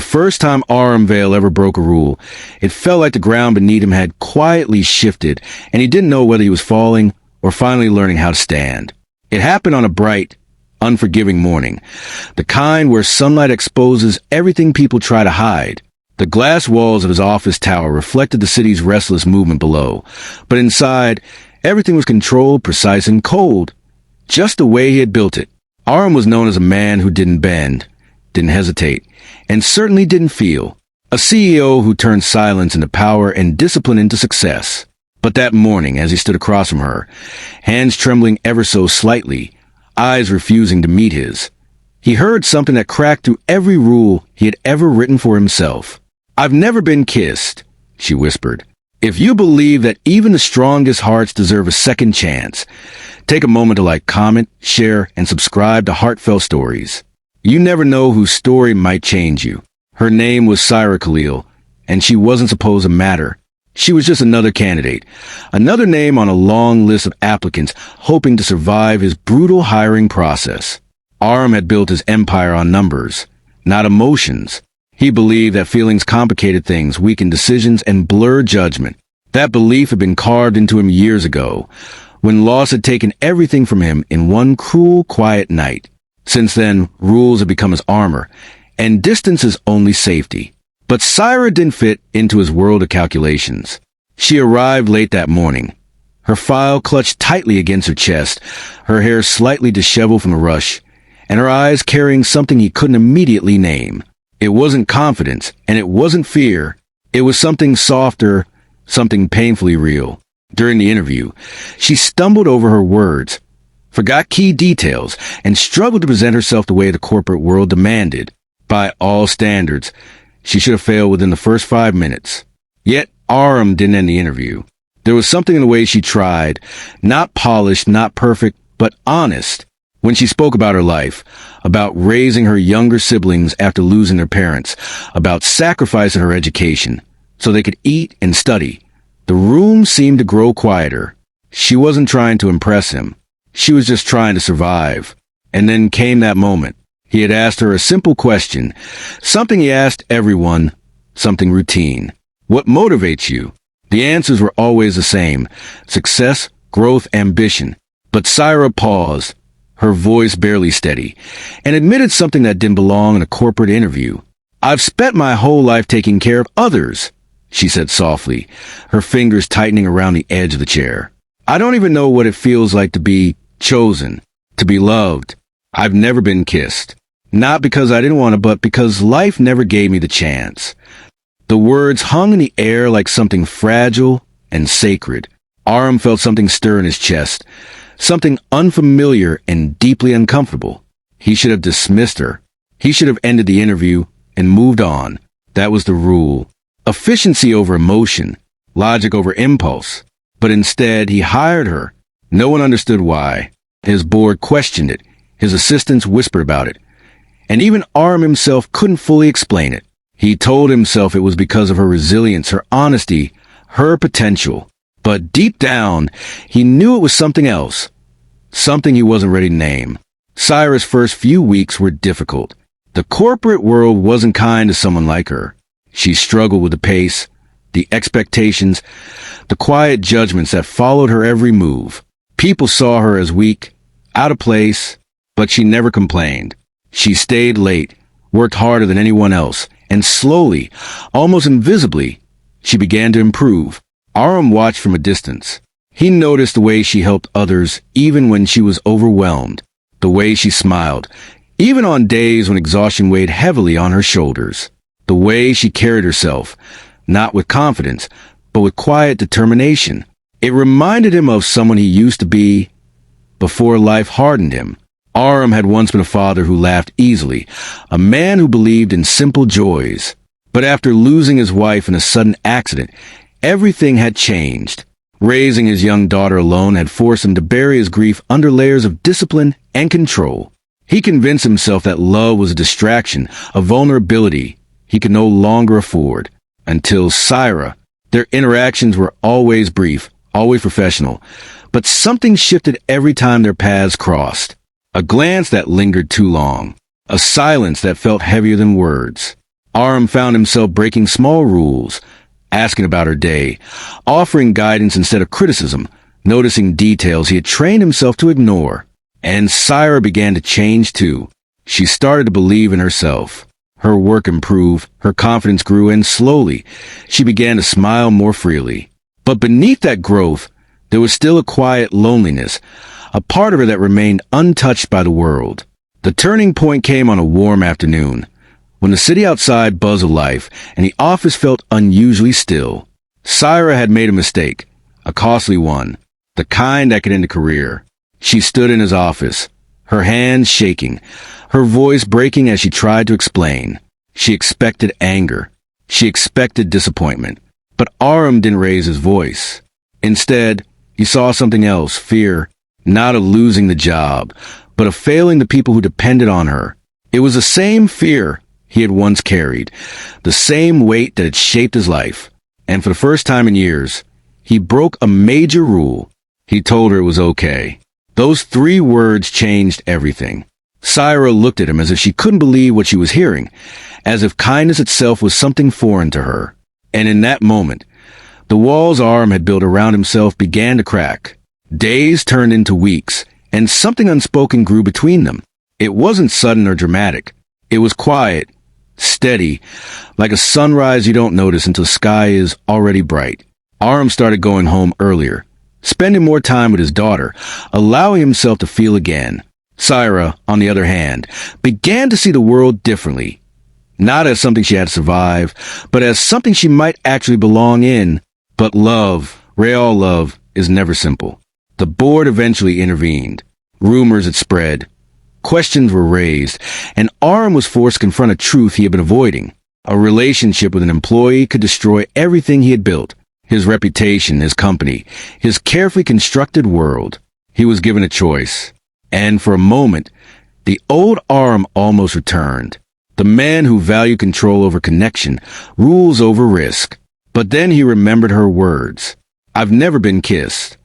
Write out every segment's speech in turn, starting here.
The first time Aram Vale ever broke a rule, it felt like the ground beneath him had quietly shifted, and he didn't know whether he was falling or finally learning how to stand. It happened on a bright, unforgiving morning, the kind where sunlight exposes everything people try to hide. The glass walls of his office tower reflected the city's restless movement below, but inside, everything was controlled, precise, and cold, just the way he had built it. Aram was known as a man who didn't bend, didn't hesitate, and certainly didn't feel. A CEO who turned silence into power and discipline into success. But that morning, as he stood across from her, hands trembling ever so slightly, eyes refusing to meet his, he heard something that cracked through every rule he had ever written for himself. "I've never been kissed," she whispered. "If you believe that even the strongest hearts deserve a second chance, take a moment to like, comment, share, and subscribe to Heartfelt Stories. You never know whose story might change you." Her name was Syra Khalil, and she wasn't supposed to matter. She was just another candidate, another name on a long list of applicants hoping to survive his brutal hiring process. Aram had built his empire on numbers, not emotions. He believed that feelings complicated things, weakened decisions, and blurred judgment. That belief had been carved into him years ago, when loss had taken everything from him in one cruel, quiet night. Since then, rules had become his armor, and distance his only safety. But Syra didn't fit into his world of calculations. She arrived late that morning, her file clutched tightly against her chest, her hair slightly disheveled from the rush, and her eyes carrying something he couldn't immediately name. It wasn't confidence, and it wasn't fear. It was something softer, something painfully real. During the interview, she stumbled over her words, forgot key details, and struggled to present herself the way the corporate world demanded. By all standards, she should have failed within the first 5 minutes. Yet Aram didn't end the interview. There was something in the way she tried, not polished, not perfect, but honest. When she spoke about her life, about raising her younger siblings after losing their parents, about sacrificing her education so they could eat and study, the room seemed to grow quieter. She wasn't trying to impress him. She was just trying to survive. And then came that moment. He had asked her a simple question, something he asked everyone, something routine. What motivates you? The answers were always the same: success, growth, ambition. But Syra paused, her voice barely steady, and admitted something that didn't belong in a corporate interview. "I've spent my whole life taking care of others," she said softly, her fingers tightening around the edge of the chair. "I don't even know what it feels like to be chosen, to be loved. I've never been kissed. Not because I didn't want to, but because life never gave me the chance." The words hung in the air like something fragile and sacred. Aram felt something stir in his chest, something unfamiliar and deeply uncomfortable. He should have dismissed her. He should have ended the interview and moved on. That was the rule. Efficiency over emotion, logic over impulse. But instead, he hired her. No one understood why. His board questioned it. His assistants whispered about it. And even Aram himself couldn't fully explain it. He told himself it was because of her resilience, her honesty, her potential. But deep down, he knew it was something else. Something he wasn't ready to name. Syra's first few weeks were difficult. The corporate world wasn't kind to someone like her. She struggled with the pace, the expectations, the quiet judgments that followed her every move. People saw her as weak, out of place, but she never complained. She stayed late, worked harder than anyone else, and slowly, almost invisibly, she began to improve. Aram watched from a distance. He noticed the way she helped others even when she was overwhelmed, the way she smiled, even on days when exhaustion weighed heavily on her shoulders, the way she carried herself, not with confidence, but with quiet determination. It reminded him of someone he used to be before life hardened him. Aram had once been a father who laughed easily, a man who believed in simple joys. But after losing his wife in a sudden accident, everything had changed. Raising his young daughter alone had forced him to bury his grief under layers of discipline and control. He convinced himself that love was a distraction, a vulnerability he could no longer afford. Until Syra. Their interactions were always brief, always professional, but something shifted every time their paths crossed. A glance that lingered too long. A silence that felt heavier than words. Aram found himself breaking small rules, asking about her day, offering guidance instead of criticism, noticing details he had trained himself to ignore. And Syra began to change too. She started to believe in herself. Her work improved, her confidence grew, and slowly, she began to smile more freely. But beneath that growth, there was still a quiet loneliness, a part of her that remained untouched by the world. The turning point came on a warm afternoon, when the city outside buzzed with life and the office felt unusually still. Syra had made a mistake, a costly one, the kind that could end a career. She stood in his office, her hands shaking, her voice breaking as she tried to explain. She expected anger. She expected disappointment. But Aram didn't raise his voice. Instead, he saw something else, fear, not of losing the job, but of failing the people who depended on her. It was the same fear he had once carried, the same weight that had shaped his life. And for the first time in years, he broke a major rule. He told her it was okay. Those 3 words changed everything. Syra looked at him as if she couldn't believe what she was hearing, as if kindness itself was something foreign to her. And in that moment, the walls Aram had built around himself began to crack. Days turned into weeks, and something unspoken grew between them. It wasn't sudden or dramatic. It was quiet, steady, like a sunrise you don't notice until the sky is already bright. Aram started going home earlier, spending more time with his daughter, allowing himself to feel again. Syra, on the other hand, began to see the world differently, not as something she had to survive, but as something she might actually belong in. But love, real love, is never simple. The board eventually intervened. Rumors had spread. Questions were raised, and Aram was forced to confront a truth he had been avoiding. A relationship with an employee could destroy everything he had built. His reputation, his company, his carefully constructed world. He was given a choice. And for a moment, the old Aram almost returned. The man who valued control over connection, rules over risk. But then he remembered her words. I've never been kissed.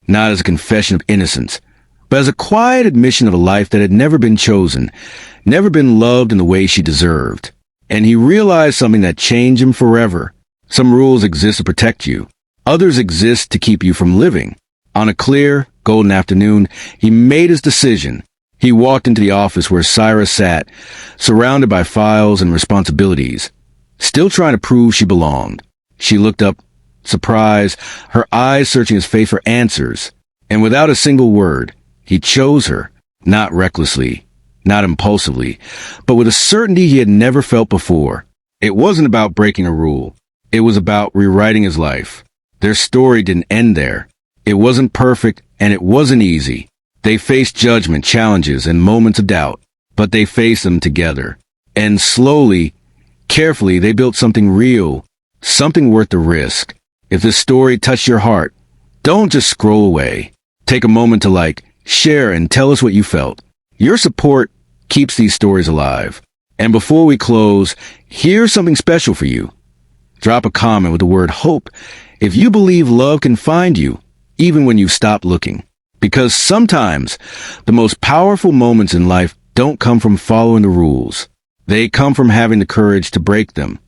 Not as a confession of innocence, but as a quiet admission of a life that had never been chosen, never been loved in the way she deserved. And he realized something that changed him forever. Some rules exist to protect you. Others exist to keep you from living. On a clear, golden afternoon, he made his decision. He walked into the office where Syra sat, surrounded by files and responsibilities, still trying to prove she belonged. She looked up, surprised, her eyes searching his face for answers. And without a single word, he chose her, not recklessly, not impulsively, but with a certainty he had never felt before. It wasn't about breaking a rule. It was about rewriting his life. Their story didn't end there. It wasn't perfect, and it wasn't easy. They faced judgment, challenges, and moments of doubt, but they faced them together. And slowly, carefully, they built something real, something worth the risk. If this story touched your heart, don't just scroll away. Take a moment to share, and tell us what you felt. Your support keeps these stories alive. And before we close, here's something special for you. Drop a comment with the word hope if you believe love can find you, even when you've stopped looking. Because sometimes the most powerful moments in life don't come from following the rules. They come from having the courage to break them.